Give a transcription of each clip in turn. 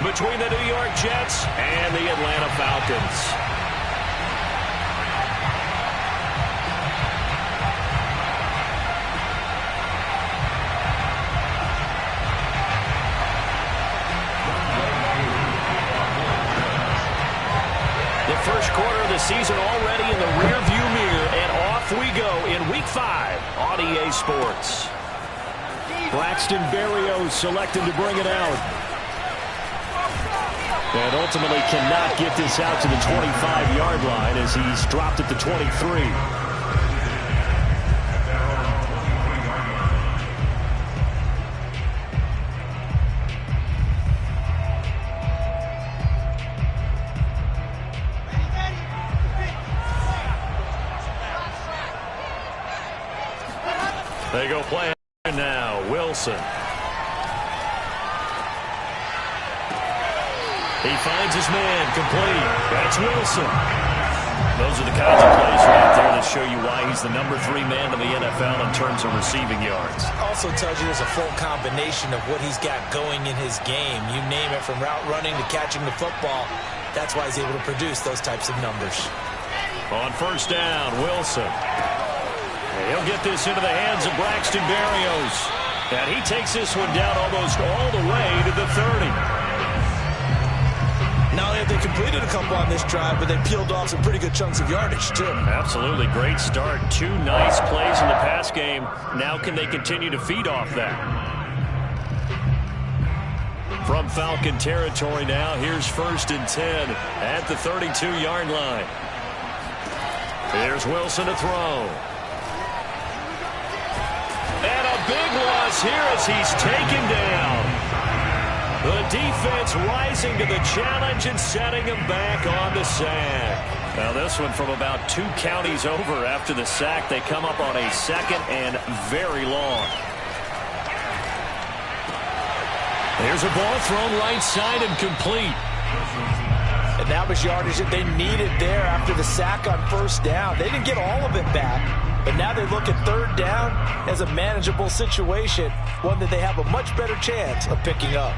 between the New York Jets and the Atlanta Falcons. First quarter of the season already in the rearview mirror, and off we go in Week 5 on EA Sports. Braxton Berrios selecting to bring it out. And ultimately cannot get this out to the 25-yard line as he's dropped at the 23. They go play now. Wilson. He finds his man complete. That's Wilson. Those are the kinds of plays right there that show you why he's the number 3 man in the NFL in terms of receiving yards. Also tells you there's a full combination of what he's got going in his game. You name it, from route running to catching the football. That's why he's able to produce those types of numbers. On first down, Wilson. He'll get this into the hands of Braxton Berrios. And he takes this one down almost all the way to the 30. Not only have they completed a couple on this drive, but they peeled off some pretty good chunks of yardage, too. Absolutely. Great start. 2 nice plays in the pass game. Now can they continue to feed off that? From Falcon territory now, here's 1st and 10 at the 32-yard line. Here's Wilson to throw. And a big loss here as he's taken down. The defense rising to the challenge and setting him back on the sack. Now this one from about 2 counties over after the sack. They come up on a 2nd and very long. There's a ball thrown right side and complete. And that was yardage that they needed there after the sack on first down. They didn't get all of it back. But now they look at 3rd down as a manageable situation, one that they have a much better chance of picking up.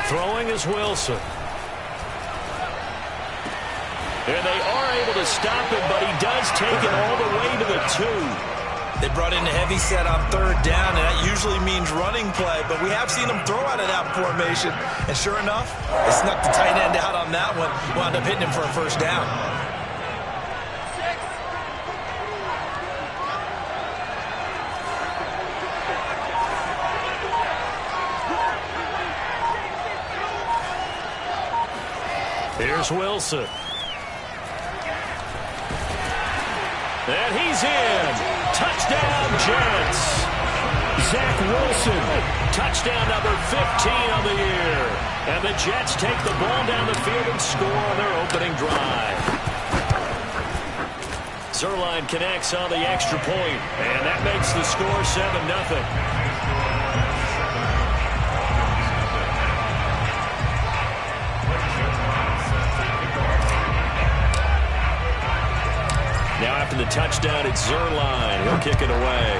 Throwing is Wilson. And they are able to stop him, but he does take it all the way to the 2. They brought in a heavy set on 3rd down, and that usually means running play, but we have seen them throw out of that formation. And sure enough, they snuck the tight end out on that one, wound up hitting him for a first down. Here's Wilson. And he's in. Touchdown, Jets. Zach Wilson. Touchdown number 15 on the year. And the Jets take the ball down the field and score on their opening drive. Zerline connects on the extra point, and that makes the score 7-0. Now after the touchdown, it's Zerline. He'll kick it away.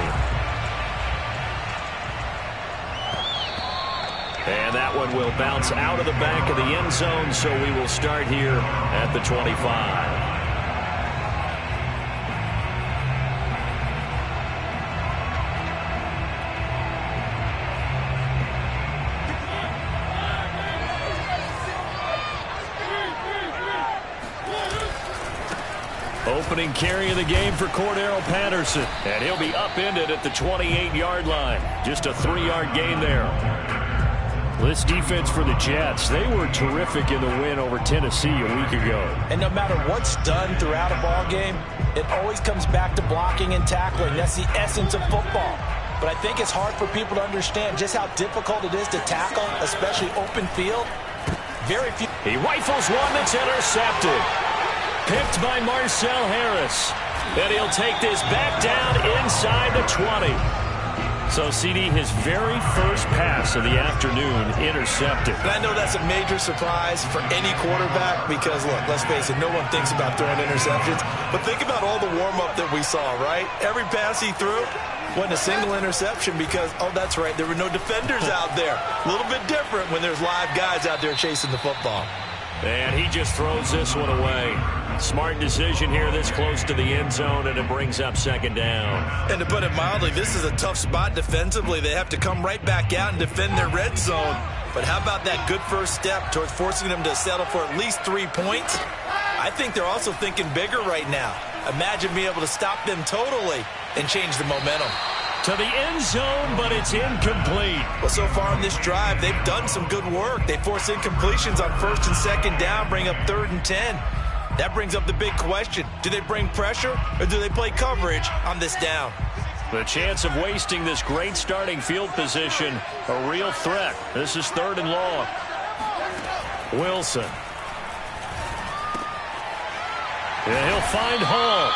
And that one will bounce out of the back of the end zone, so we will start here at the 25. Opening carry of the game for Cordero Patterson. And he'll be upended at the 28-yard line. Just a 3-yard gain there. This defense for the Jets, they were terrific in the win over Tennessee a week ago. And no matter what's done throughout a ball game, it always comes back to blocking and tackling. That's the essence of football. But I think it's hard for people to understand just how difficult it is to tackle, especially open field. Very few. He rifles one that's intercepted. Picked by Marcel Harris. And he'll take this back down inside the 20. So, CD, his very first pass of the afternoon intercepted. And I know that's a major surprise for any quarterback because, look, let's face it, no one thinks about throwing interceptions. But think about all the warm-up that we saw, right? Every pass he threw wasn't a single interception because, oh, that's right, there were no defenders out there. A little bit different when there's live guys out there chasing the football. And he just throws this one away. Smart decision here this close to the end zone, and it brings up second down. And to put it mildly, this is a tough spot defensively. They have to come right back out and defend their red zone. But how about that good first step towards forcing them to settle for at least 3 points? I think they're also thinking bigger right now. Imagine being able to stop them totally and change the momentum. To the end zone, but it's incomplete. Well, so far in this drive, they've done some good work. They force incompletions on first and second down, bring up 3rd and 10. That brings up the big question. Do they bring pressure or do they play coverage on this down? The chance of wasting this great starting field position, a real threat. This is 3rd and long. Wilson. And he'll find Hall.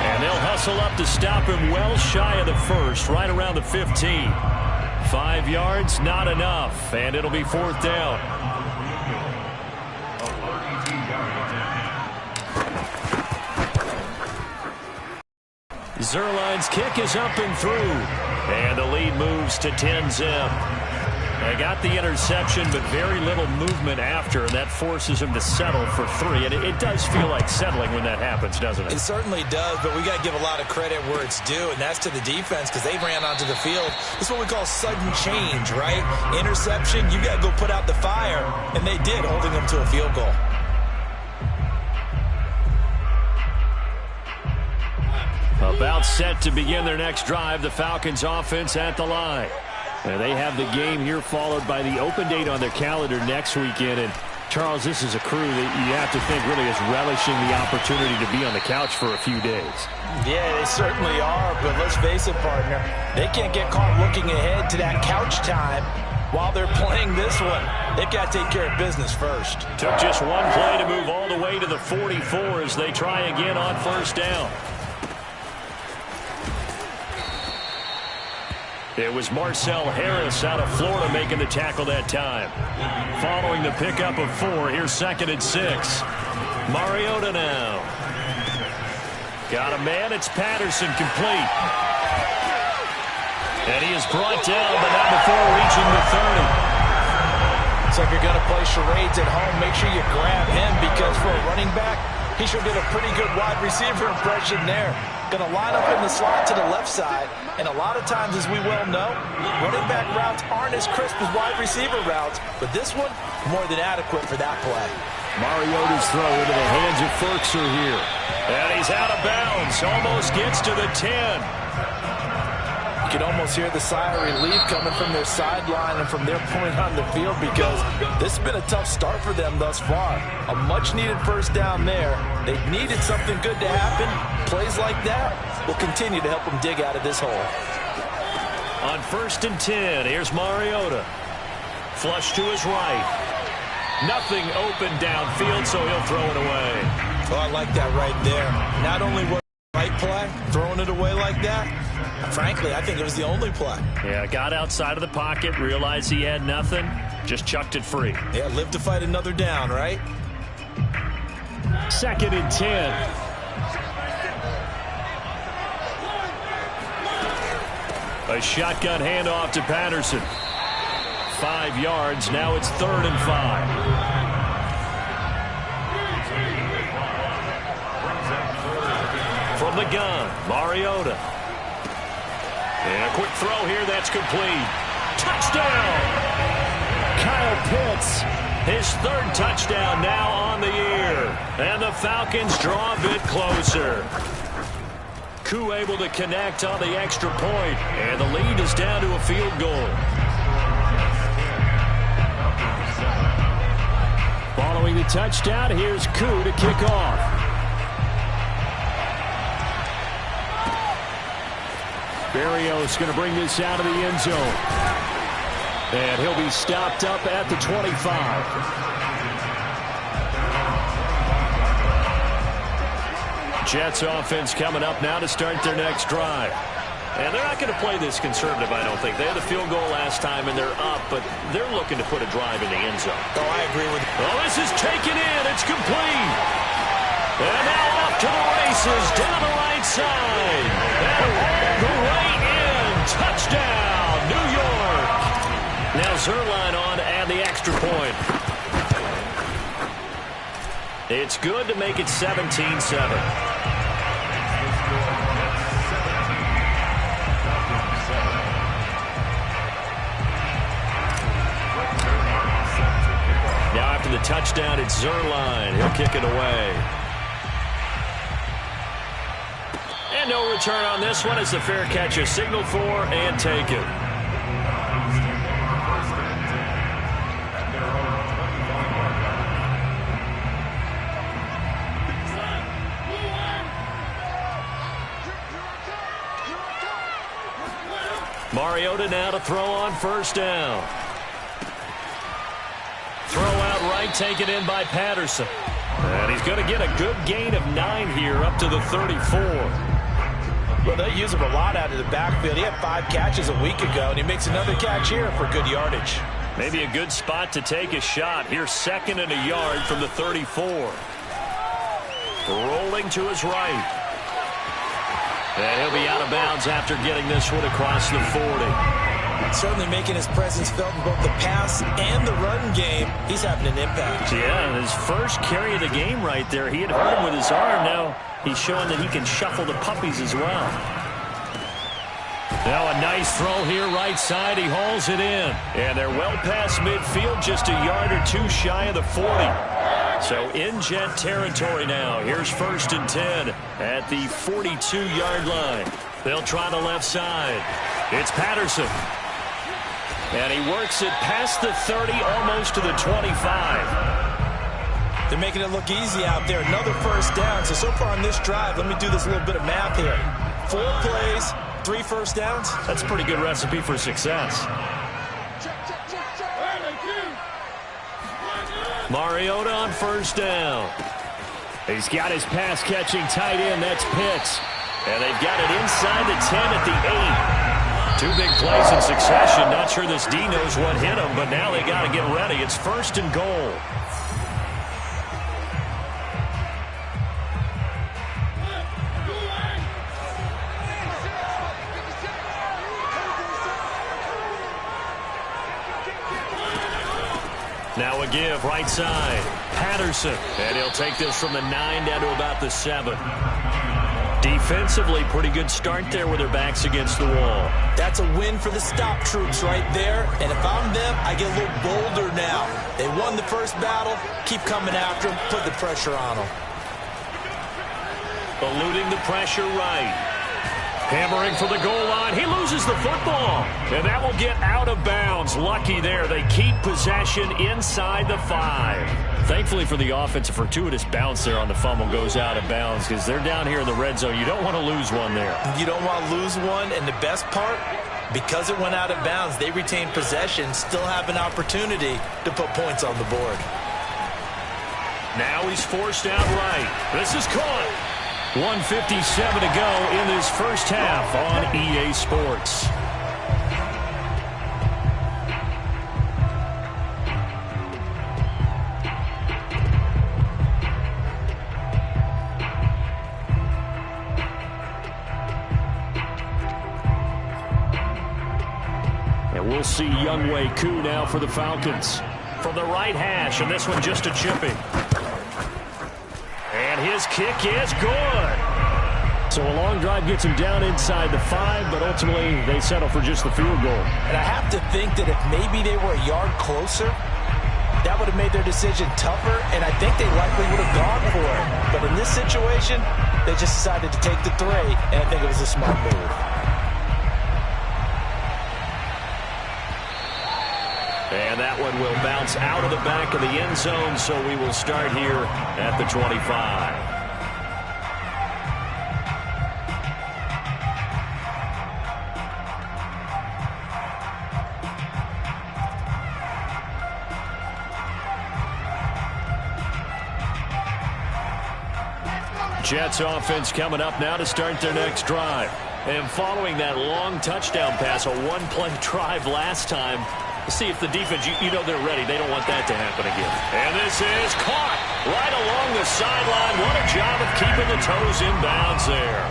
And they'll hustle up to stop him well shy of the first, right around the 15. 5 yards, not enough. And it'll be 4th down. Zerline's kick is up and through. And the lead moves to 10-zip. They got the interception, but very little movement after, and that forces him to settle for 3. And it does feel like settling when that happens, doesn't it? It certainly does, but we got to give a lot of credit where it's due, and that's to the defense because they ran onto the field. This is what we call sudden change, right? Interception, you got to go put out the fire, and they did, holding them to a field goal. About set to begin their next drive, the Falcons offense at the line. And they have the game here followed by the open date on their calendar next weekend. And, Charles, this is a crew that you have to think really is relishing the opportunity to be on the couch for a few days. Yeah, they certainly are, but let's face it, partner. They can't get caught looking ahead to that couch time while they're playing this one. They've got to take care of business first. Took just one play to move all the way to the 44 as they try again on first down. It was Marcel Harris out of Florida making the tackle that time. Following the pickup of 4, here's 2nd and 6. Mariota now. Got a man, it's Patterson complete. And he is brought down, but not before reaching the 30. So if you're going to play charades at home, make sure you grab him because for a running back, he sure did a pretty good wide receiver impression there. Going to line up in the slot to the left side, and a lot of times, as we well know, running back routes aren't as crisp as wide receiver routes, but this one, more than adequate for that play. Mariota's throw into the hands of Ferkser here. And he's out of bounds, almost gets to the 10. You can almost hear the sigh of relief coming from their sideline and from their point on the field because this has been a tough start for them thus far. A much-needed first down there. They needed something good to happen. Plays like that will continue to help them dig out of this hole. On 1st and 10, here's Mariota. Flush to his right. Nothing open downfield, so he'll throw it away. Oh, I like that right there. Not only was it the right play, throwing it away like that, frankly, I think it was the only play. Yeah, got outside of the pocket, realized he had nothing, just chucked it free. Yeah, live to fight another down, right? 2nd and 10. A shotgun handoff to Patterson. 5 yards, now it's 3rd and 5. From the gun, Mariota. And a quick throw here, that's complete. Touchdown! Kyle Pitts, his 3rd touchdown now on the year. And the Falcons draw a bit closer. Koo able to connect on the extra point, and the lead is down to a field goal. Following the touchdown, here's Koo to kick off. Berrios going to bring this out of the end zone. And he'll be stopped up at the 25. Jets offense coming up now to start their next drive. And they're not going to play this conservative, I don't think. They had a field goal last time, and they're up, but they're looking to put a drive in the end zone. Oh, I agree with you. Oh, this is taken in. It's complete. And now off to the races down the right side. And all the way in. Touchdown, New York. Now Zerline on to add the extra point. It's good to make it 17-7. The touchdown, it's Zerline. He'll kick it away. And no return on this one as the fair catch is signaled for and taken. Mariota now to throw on first down. Throw out right, taken in by Patterson. And he's going to get a good gain of 9 here, up to the 34. Well, they use him a lot out of the backfield. He had 5 catches a week ago, and he makes another catch here for good yardage. Maybe a good spot to take a shot. Here's 2nd and a yard from the 34. Rolling to his right. And he'll be out of bounds after getting this one across the 40. Certainly making his presence felt in both the pass and the run game. He's having an impact. Yeah, his first carry of the game right there. He had hurt him with his arm. Now he's showing that he can shuffle the puppies as well. Now a nice throw here right side. He hauls it in. And they're well past midfield, just a yard or 2 shy of the 40. So in Jet territory now. Here's 1st and 10 at the 42-yard line. They'll try the left side. It's Patterson. And he works it past the 30, almost to the 25. They're making it look easy out there. Another first down. So far on this drive, let me do this little bit of math here. 4 plays, 3 first downs. That's a pretty good recipe for success. Mariota on first down. He's got his pass-catching tight end. That's Pitts. And they've got it inside the 10 at the 8. 2 big plays in succession. Not sure this D knows what hit him, but now they got to get ready. It's 1st and goal. Now a give right side. Patterson. And he'll take this from the 9 down to about the 7. Defensively, pretty good start there with their backs against the wall. That's a win for the stop troops right there. And if I'm them, I get a little bolder now. They won the first battle. Keep coming after them. Put the pressure on them. Eluding the pressure right. Hammering for the goal line. He loses the football. And that will get out of bounds. Lucky there. They keep possession inside the 5. Thankfully for the offense, a fortuitous bounce there on the fumble goes out of bounds because they're down here in the red zone. You don't want to lose one there. You don't want to lose one. And the best part, because it went out of bounds, they retain possession, still have an opportunity to put points on the board. Now he's forced out right. This is caught. 1:57 to go in this first half on EA Sports. And we'll see Younghoe Koo now for the Falcons. From the right hash, and this one just a chipping. And his kick is good. So a long drive gets him down inside the 5, but ultimately they settle for just the field goal. And I have to think that if maybe they were a yard closer, that would have made their decision tougher, and I think they likely would have gone for it. But in this situation, they just decided to take the 3, and I think it was a smart move. And that one will bounce out of the back of the end zone, so we will start here at the 25. Jets offense coming up now to start their next drive. And following that long touchdown pass, a one-play drive last time, see if the defense, you know they're ready. They don't want that to happen again. And this is caught right along the sideline. What a job of keeping the toes in bounds there.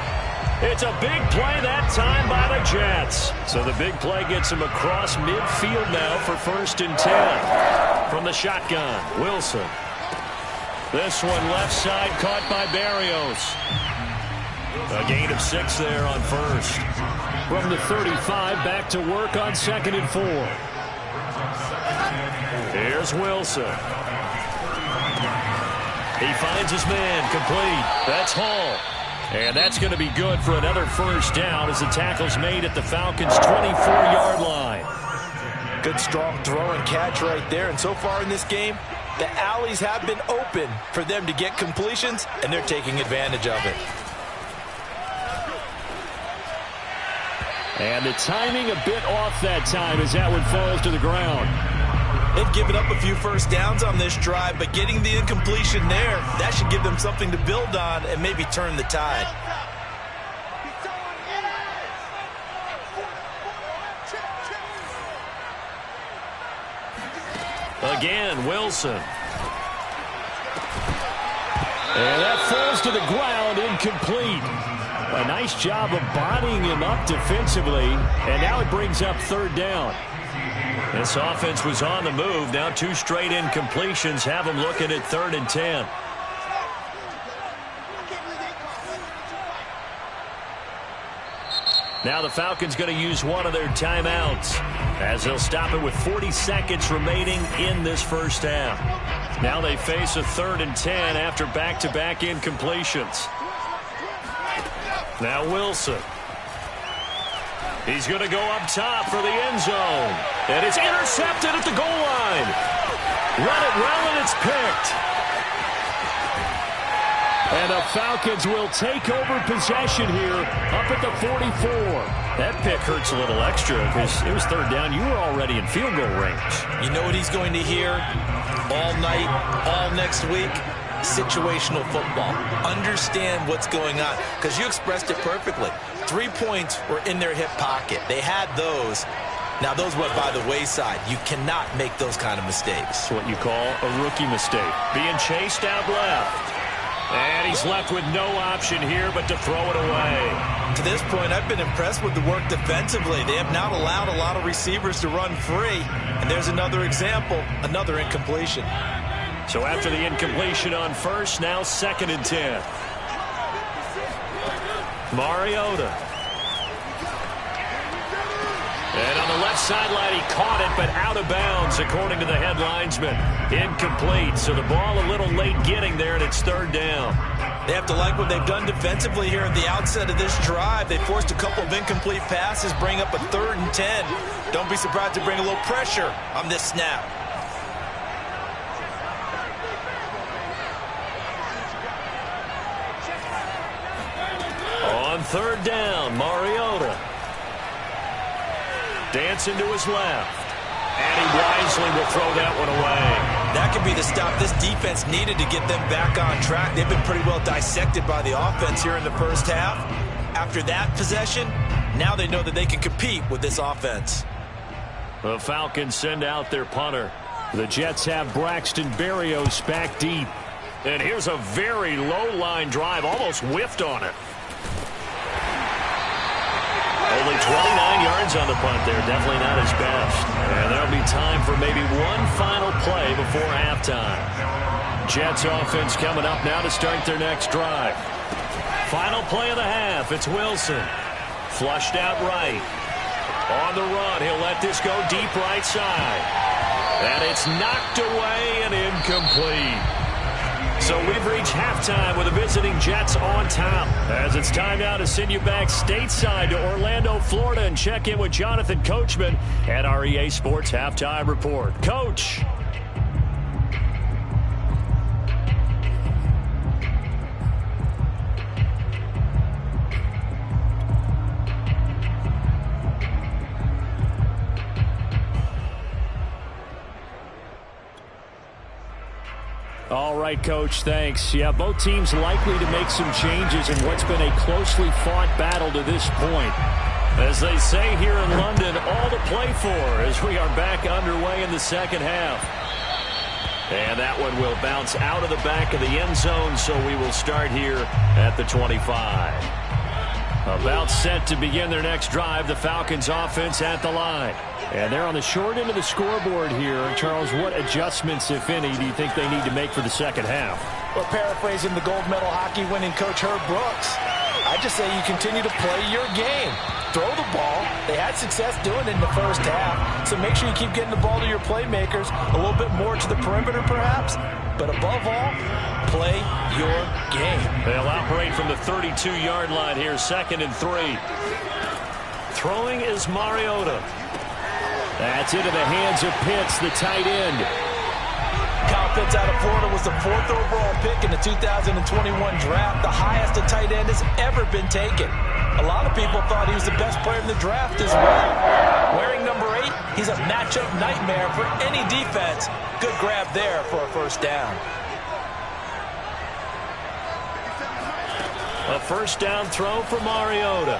It's a big play that time by the Jets. So the big play gets him across midfield now for 1st and 10. From the shotgun, Wilson. This one left side caught by Berrios. A gain of 6 there on 1st. From the 35, back to work on 2nd and 4. Here's Wilson. He finds his man, complete. That's Hall. And that's going to be good for another 1st down as the tackle's made at the Falcons' 24-yard line. Good strong throw and catch right there. And so far in this game, the alleys have been open for them to get completions, and they're taking advantage of it. And the timing a bit off that time as that one falls to the ground. They've given up a few 1st downs on this drive, but getting the incompletion there, that should give them something to build on and maybe turn the tide. Again, Wilson. And that falls to the ground, incomplete. A nice job of bodying him up defensively, and now it brings up 3rd down. This offense was on the move. Now 2 straight incompletions have them looking at 3rd and 10. Now the Falcons going to use one of their timeouts as they'll stop it with 40 seconds remaining in this 1st half. Now they face a 3rd and 10 after back-to-back incompletions. Now Wilson. He's going to go up top for the end zone. And it's intercepted at the goal line. Run it well, and it's picked. And the Falcons will take over possession here up at the 44. That pick hurts a little extra because it was 3rd down. You were already in field goal range. You know what he's going to hear all night, all next week? Situational football. Understand what's going on, because you expressed it perfectly. 3 points were in their hip pocket. They had those. Now those went by the wayside. You cannot make those kind of mistakes. That's what you call a rookie mistake. Being chased out left. And he's left with no option here but to throw it away. To this point, I've been impressed with the work defensively. They have not allowed a lot of receivers to run free. And there's another example, another incompletion. So after the incompletion on 1st, now 2nd and 10. Mariota. And on the left sideline, he caught it, but out of bounds, according to the head linesman. Incomplete, so the ball a little late getting there, and it's 3rd down. They have to like what they've done defensively here at the outset of this drive. They forced a couple of incomplete passes, bring up a 3rd and 10. Don't be surprised to bring a little pressure on this snap. On 3rd down, Mariota. Dancing to his left. And he wisely will throw that one away. That could be the stop this defense needed to get them back on track. They've been pretty well dissected by the offense here in the 1st half. After that possession, now they know that they can compete with this offense. The Falcons send out their punter. The Jets have Braxton Berrios back deep. And here's a very low line drive, almost whiffed on it. Only 29 yards on the punt there. Definitely not his best. And there'll be time for maybe one final play before halftime. Jets offense coming up now to start their next drive. Final play of the half. It's Wilson. Flushed out right. On the run. He'll let this go deep right side. And it's knocked away and incomplete. So we've reached halftime with the visiting Jets on top. As it's time now to send you back stateside to Orlando, Florida, and check in with Jonathan Coachman at our EA Sports Halftime Report. Coach. All right, Coach, thanks. Yeah, both teams likely to make some changes in what's been a closely fought battle to this point. As they say here in London, all to play for as we are back underway in the second half. And that one will bounce out of the back of the end zone, so we will start here at the 25. About set to begin their next drive, the Falcons offense at the line. And they're on the short end of the scoreboard here. Charles, what adjustments, if any, do you think they need to make for the second half? Well, paraphrasing the gold medal hockey winning coach Herb Brooks, I just say you continue to play your game. Throw the ball. They had success doing it in the first half, so make sure you keep getting the ball to your playmakers, a little bit more to the perimeter perhaps, but above all, play your game. They'll operate from the 32-yard line here, 2nd and 3. Throwing is Mariota. That's into the hands of Pitts, the tight end. Kyle Pitts out of Florida was the 4th overall pick in the 2021 draft, the highest a tight end has ever been taken. A lot of people thought he was the best player in the draft as well. Wearing number 8, he's a matchup nightmare for any defense. Good grab there for a first down. A first down throw for Mariota.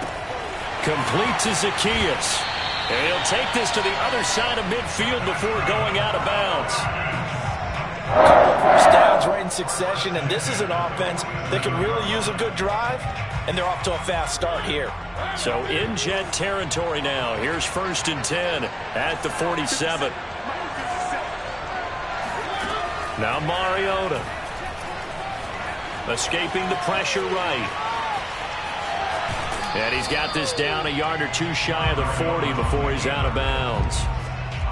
Complete to Zacchaeus. And he'll take this to the other side of midfield before going out of bounds. A couple of first downs right in succession, and this is an offense that could really use a good drive, and they're off to a fast start here. So in jet territory now. Here's 1st and 10 at the 47. Now Mariota. Escaping the pressure right. And he's got this down a yard or two shy of the 40 before he's out of bounds.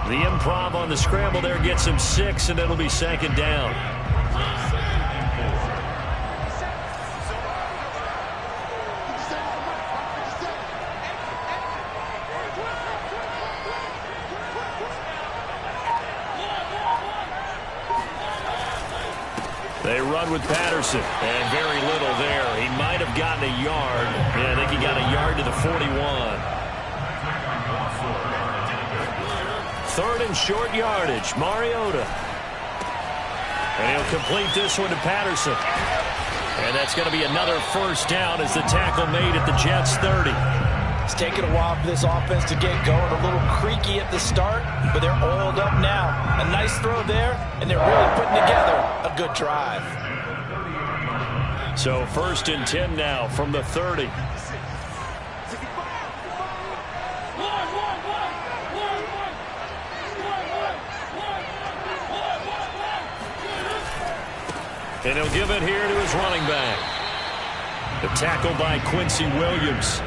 The improv on the scramble there gets him 6, and it'll be 2nd down. They run with Patterson, and very little there. He might have gotten a yard. Yeah, I think he got a yard to the 41. 3rd and short yardage, Mariota. And he'll complete this one to Patterson. And that's going to be another first down as the tackle made at the Jets' 30. It's taken a while for this offense to get going. A little creaky at the start, but they're oiled up now. A nice throw there, and they're really putting together a good drive. So 1st and 10 now from the 30. And he'll give it here to his running back. The tackle by Quincy Williams.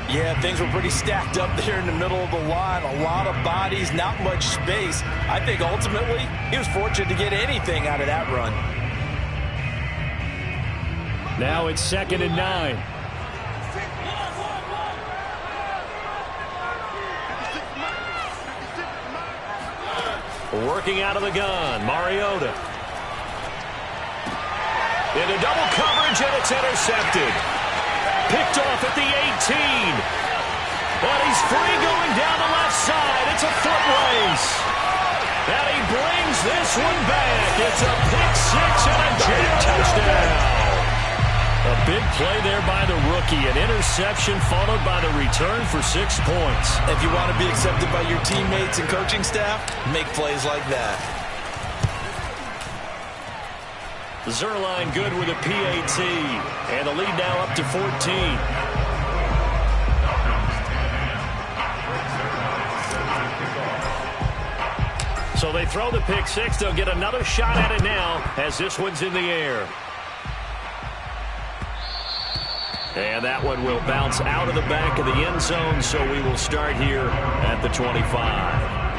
Yeah, things were pretty stacked up there in the middle of the line. A lot of bodies, not much space. I think ultimately he was fortunate to get anything out of that run. Now it's 2nd and 9. Working out of the gun, Mariota. Into double coverage, and it's intercepted. Picked off at the 18. But he's free going down the left side. It's a foot race. And he brings this one back. It's a pick 6 and a jet touchdown. A big play there by the rookie. An interception followed by the return for 6 points. If you want to be accepted by your teammates and coaching staff, make plays like that. Zerline good with a PAT. And the lead now up to 14. So they throw the pick 6. They'll get another shot at it now as this one's in the air. And that one will bounce out of the back of the end zone, so we will start here at the 25.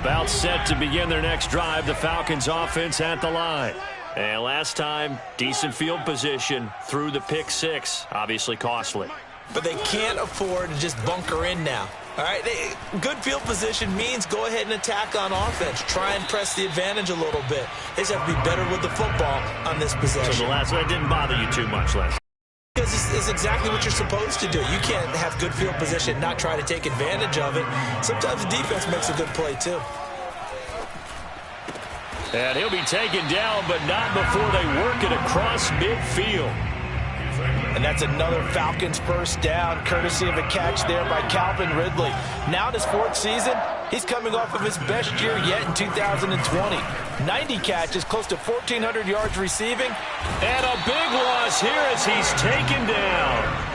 About set to begin their next drive, the Falcons offense at the line. And last time, decent field position through the pick 6, obviously costly. But they can't afford to just bunker in now. All right, good field position means go ahead and attack on offense. Try and press the advantage a little bit. They just have to be better with the football on this possession. So that didn't bother you too much, Les? Because is exactly what you're supposed to do. You can't have good field position and not try to take advantage of it. Sometimes the defense makes a good play, too. And he'll be taken down, but not before they work it across midfield. And that's another Falcons first down, courtesy of a catch there by Calvin Ridley. Now in his 4th season, he's coming off of his best year yet in 2020. 90 catches, close to 1,400 yards receiving. And a big loss here as he's taken down.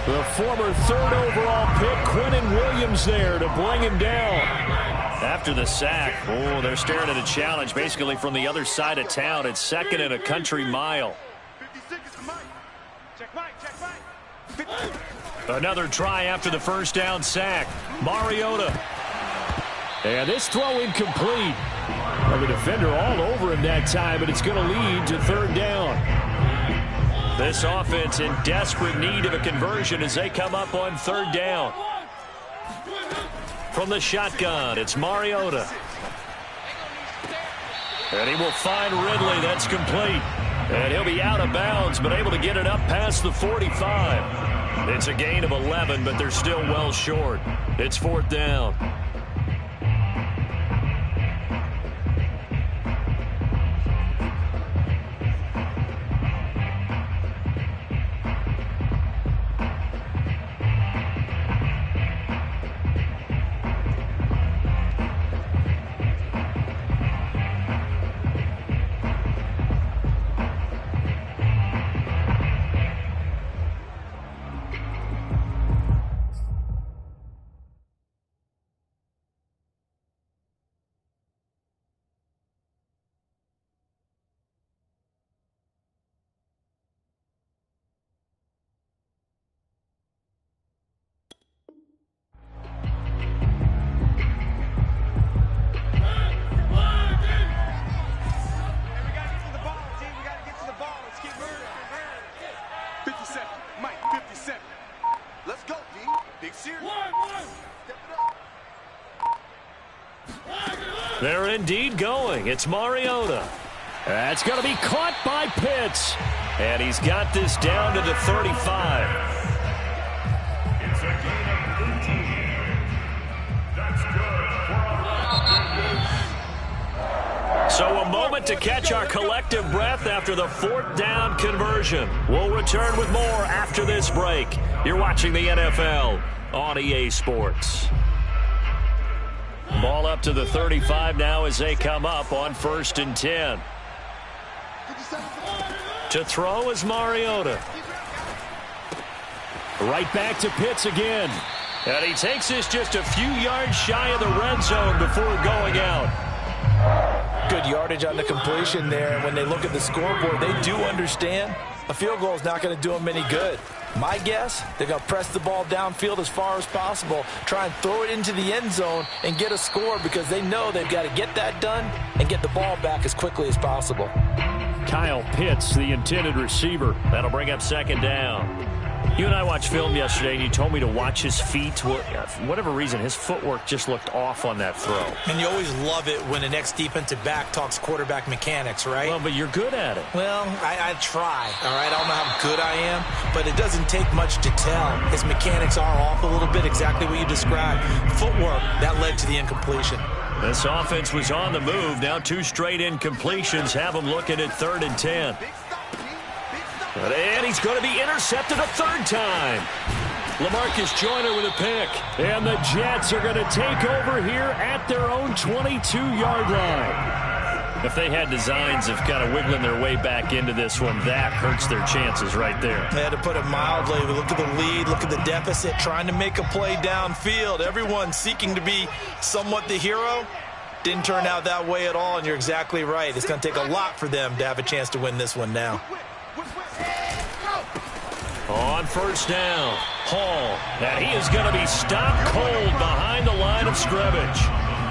The former 3rd overall pick, Quinnen Williams, there to bring him down. After the sack, they're staring at a challenge basically from the other side of town. It's 2nd and a country mile. Another try after the first down sack. Mariota. And this throw incomplete. Well, the defender all over him that time, but it's going to lead to 3rd down. This offense in desperate need of a conversion as they come up on 3rd down. From the shotgun, it's Mariota. And he will find Ridley. That's complete. And he'll be out of bounds, but able to get it up past the 45. It's a gain of 11, but they're still well short. It's 4th down. They're indeed going. It's Mariota. That's going to be caught by Pitts. And he's got this down to the 35. It's a gain of 18. That's good. So a moment to catch our collective breath after the 4th down conversion. We'll return with more after this break. You're watching the NFL on EA Sports. Ball up to the 35 now as they come up on 1st and 10. To throw is Mariota. Right back to Pitts again. And he takes this just a few yards shy of the red zone before going out. Good yardage on the completion there. When they look at the scoreboard, they do understand a field goal is not going to do them any good. My guess, they're going to press the ball downfield as far as possible, try and throw it into the end zone and get a score because they know they've got to get that done and get the ball back as quickly as possible. Kyle Pitts, the intended receiver. That'll bring up 2nd down. You and I watched film yesterday, and you told me to watch his feet. Well, for whatever reason, his footwork just looked off on that throw. And you always love it when the next defensive back talks quarterback mechanics, right? Well, but you're good at it. Well, I try, all right? I don't know how good I am, but it doesn't take much to tell. His mechanics are off a little bit, exactly what you described. Footwork, that led to the incompletion. This offense was on the move. Now 2 straight incompletions have them looking at 3rd and 10. And he's going to be intercepted a 3rd time. LaMarcus Joyner with a pick. And the Jets are going to take over here at their own 22-yard line. If they had designs of kind of wiggling their way back into this one, that hurts their chances right there. They had to put it mildly. Look at the lead. Look at the deficit. Trying to make a play downfield. Everyone seeking to be somewhat the hero. Didn't turn out that way at all, and you're exactly right. It's going to take a lot for them to have a chance to win this one now. On 1st down, Hall. And he is going to be stopped cold behind the line of scrimmage.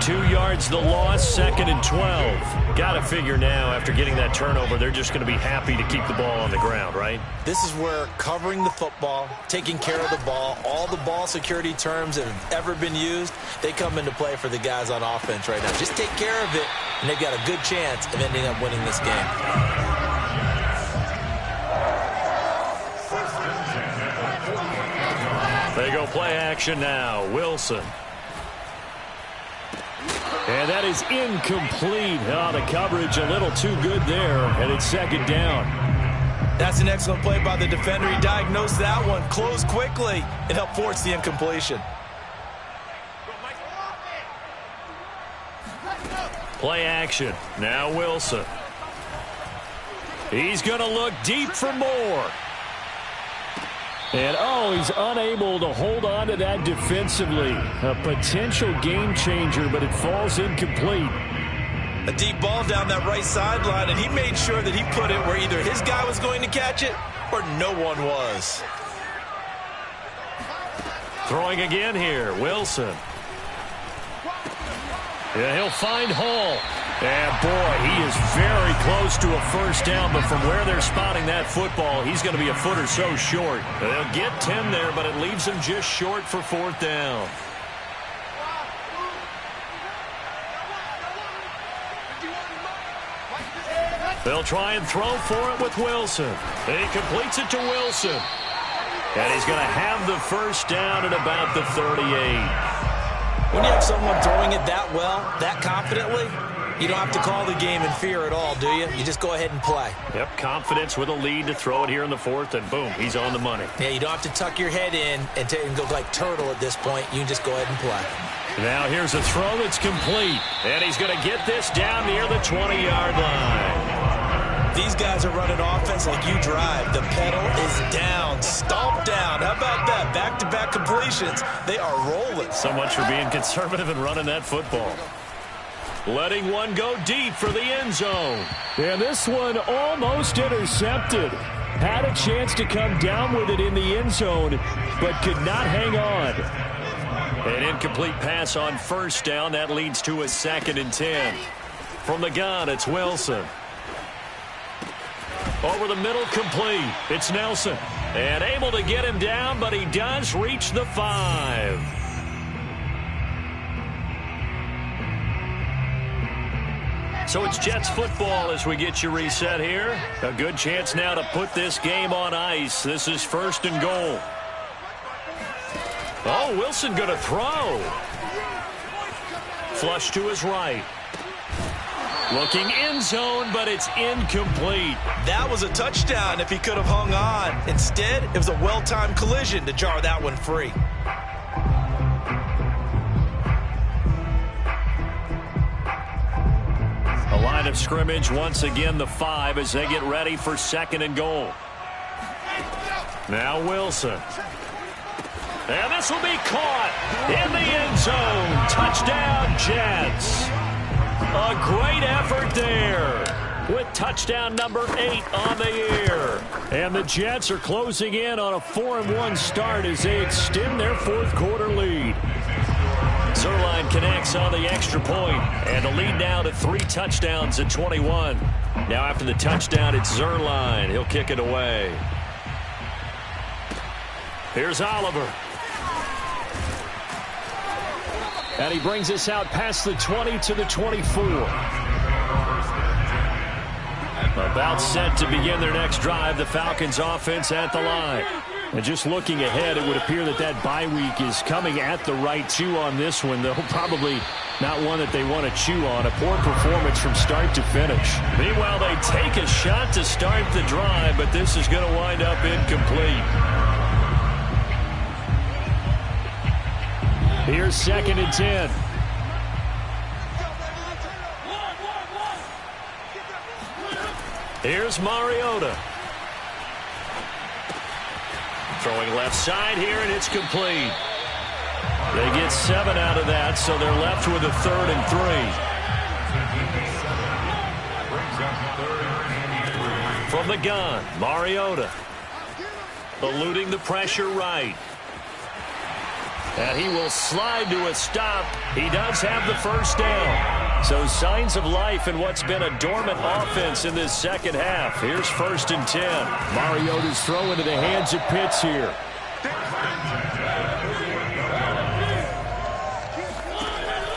2 yards the loss, 2nd and 12. Got to figure now, after getting that turnover, they're just going to be happy to keep the ball on the ground, right? This is where covering the football, taking care of the ball, all the ball security terms that have ever been used, they come into play for the guys on offense right now. Just take care of it, and they've got a good chance of ending up winning this game. They go play action now. Wilson. And that is incomplete. Oh, the coverage a little too good there, and it's second down. That's an excellent play by the defender. He diagnosed that one, closed quickly, and helped force the incompletion. Play action. Now Wilson. He's going to look deep for more. And, he's unable to hold on to that defensively. A potential game changer, but it falls incomplete. A deep ball down that right sideline, and he made sure that he put it where either his guy was going to catch it or no one was. Throwing again here, Wilson. Yeah, he'll find Hall. And, boy, he is very close to a first down, but from where they're spotting that football, he's going to be a foot or so short. They'll get 10 there, but it leaves him just short for fourth down. They'll try and throw for it with Wilson. He completes it to Wilson. And he's going to have the first down at about the 38. When you have someone throwing it that well, that confidently, you don't have to call the game in fear at all, do you? You just go ahead and play. Yep, confidence with a lead to throw it here in the fourth, and boom, he's on the money. Yeah, you don't have to tuck your head in and go like turtle at this point. You can just go ahead and play. Now here's a throw that's complete, and he's going to get this down near the 20-yard line. These guys are running offense like you drive. The pedal is down, stomp down. How about that? Back-to-back completions. They are rolling. So much for being conservative and running that football. Letting one go deep for the end zone. And this one almost intercepted. Had a chance to come down with it in the end zone, but could not hang on. An incomplete pass on first down. That leads to a 2nd and 10. From the gun, it's Wilson. Over the middle, complete. It's Nelson. And able to get him down, but he does reach the 5. So it's Jets football as we get you reset here. A good chance now to put this game on ice. This is 1st and goal. Oh, Wilson going to throw. Flush to his right. Looking end zone, but it's incomplete. That was a touchdown if he could have hung on. Instead, it was a well-timed collision to jar that one free. A line of scrimmage, once again the 5 as they get ready for 2nd and goal. Now Wilson. And this will be caught in the end zone. Touchdown, Jets. A great effort there with touchdown number 8 on the year. And the Jets are closing in on a 4-1 start as they extend their 4th quarter lead. Zuerlein connects on the extra point, and the lead now to 3 touchdowns at 21. Now after the touchdown, it's Zuerlein. He'll kick it away. Here's Oliver. And he brings us out past the 20 to the 24. About set to begin their next drive, the Falcons offense at the line. And just looking ahead, it would appear that that bye week is coming at the right chew on this one, though probably not one that they want to chew on. A poor performance from start to finish. Meanwhile, they take a shot to start the drive, but this is going to wind up incomplete. Here's 2nd and 10. Here's Mariota. Throwing left side here, and it's complete. They get 7 out of that, so they're left with a 3rd and 3. From the gun, Mariota. Eluding the pressure right. And he will slide to a stop. He does have the first down. So signs of life in what's been a dormant offense in this second half. Here's 1st and 10. Mariota's throw into the hands of Pitts here.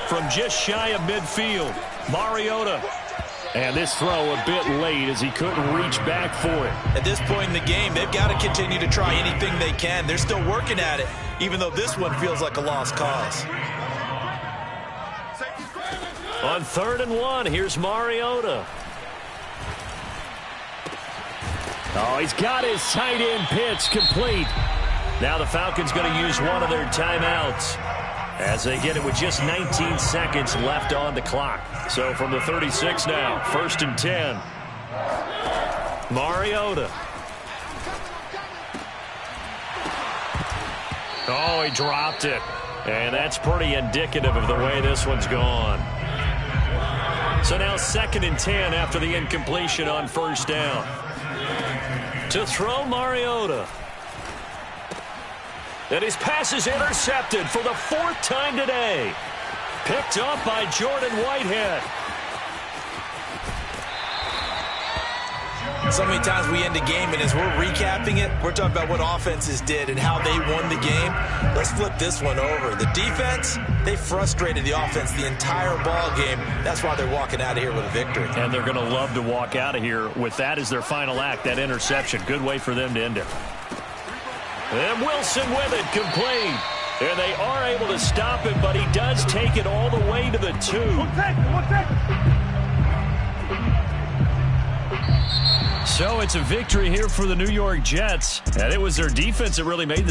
From just shy of midfield, Mariota And this throw a bit late as he couldn't reach back for it. At this point in the game, they've got to continue to try anything they can. They're still working at it, even though this one feels like a lost cause. On 3rd and 1, here's Mariota. Oh, he's got his tight end pitch complete. Now the Falcons going to use one of their timeouts as they get it with just 19 seconds left on the clock. So from the 36 now, 1st and 10. Mariota. Oh, he dropped it. And that's pretty indicative of the way this one's gone. So now 2nd and 10 after the incompletion on 1st down. To throw Mariota. And his pass is intercepted for the 4th time today. Picked up by Jordan Whitehead. So many times we end a game, and as we're recapping it, we're talking about what offenses did and how they won the game. Let's flip this one over. The defense, they frustrated the offense the entire ball game. That's why they're walking out of here with a victory. And they're going to love to walk out of here with that as their final act, that interception. Good way for them to end it. And Wilson with it, complete. And they are able to stop him, but he does take it all the way to the 2. So it's a victory here for the New York Jets. And it was their defense that really made this